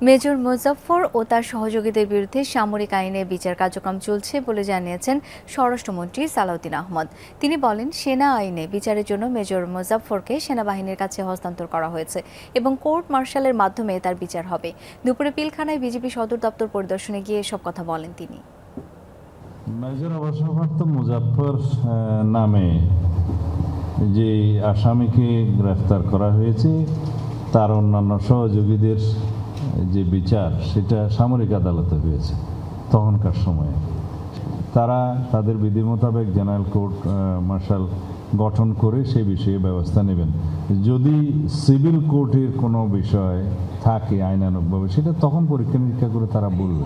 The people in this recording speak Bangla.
মেজর মোজাফফর ও তার সহযোগীদের বিরুদ্ধে সামরিক আইনে বিচার কার্যক্রম চলছে বলে জানিয়েছেন স্বরাষ্ট্রমন্ত্রী সালাউদ্দিন আহমদ। তিনি বলেন, সেনা আইনে বিচারের জন্য মেজর মোজাফফরকে সেনাবাহিনীর কাছে হস্তান্তর করা হয়েছে এবং কোর্ট মার্শালের মাধ্যমে তার বিচার হবে। দুপুরে পিলখানায় বিজেপি সদর দপ্তর পরিদর্শনে গিয়ে এসব কথা বলেন তিনি। মেজর অবসরপ্রাপ্ত মুজাফফর নামে যে আসামিকে গ্রেফতার করা হয়েছে তার অন্যান্য সহযোগীদের যে বিচার সেটা সামরিক আদালতে হয়েছে। তখনকার সময়ে তারা তাদের বিধি মোতাবেক জেনারেল কোর্ট মার্শাল গঠন করে সে বিষয়ে ব্যবস্থা নেবেন। যদি সিভিল কোর্টের কোনো বিষয় থাকে আইনানুগভাবে, সেটা তখন পরীক্ষা নিরীক্ষা করে তারা বলবে।